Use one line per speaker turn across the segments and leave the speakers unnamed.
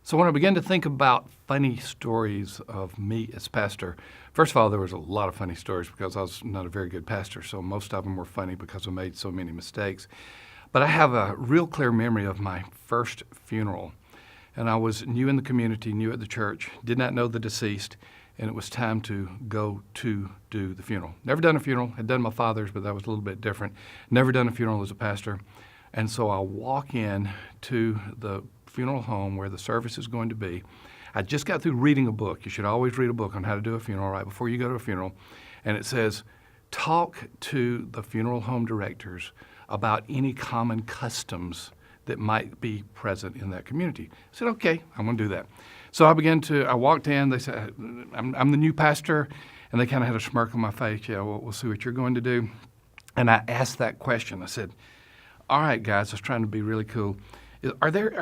So when I began to think about funny stories of me as pastor, first of all, there was a lot of funny stories because I was not a very good pastor, so most of them were funny because I made so many mistakes. But I have a real clear memory of my first funeral. And I was new in the community, new at the church, did not know the deceased, and it was time to go to do the funeral. Never done a funeral, had done my father's, but that was a little bit different. Never done a funeral as a pastor. And so I walk in to the funeral home where the service is going to be. I just got through reading a book. You should always read a book on how to do a funeral right before you go to a funeral. And it says, talk to the funeral home directors about any common customs that might be present in that community. I said, okay, I'm going to do that. So I walked in, they said, I'm the new pastor, and they kind of had a smirk on my face. Yeah, well, we'll see what you're going to do. And I asked that question. I said, all right, guys, I was trying to be really cool. Are there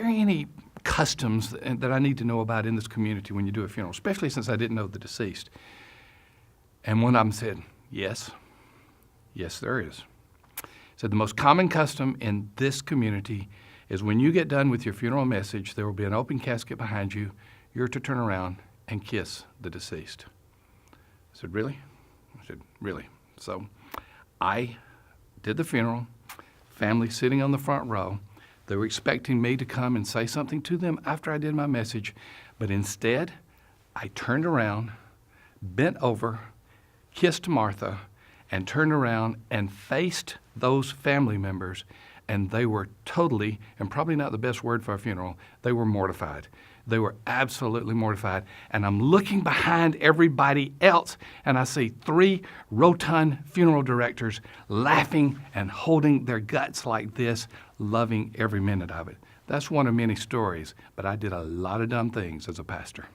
any customs that I need to know about in this community when you do a funeral, especially since I didn't know the deceased? And one of them said, yes, there is. Said the most common custom in this community is when you get done with your funeral message, there will be an open casket behind you. You're to turn around and kiss the deceased. I said, really? I said, really. So I did the funeral, family sitting on the front row. They were expecting me to come and say something to them after I did my message, but instead, I turned around, bent over, kissed Martha, and turned around and faced those family members, and they were totally, and probably not the best word for a funeral, they were mortified. They were absolutely mortified. And I'm looking behind everybody else, and I see 3 rotund funeral directors laughing and holding their guts like this, loving every minute of it. That's one of many stories, but I did a lot of dumb things as a pastor.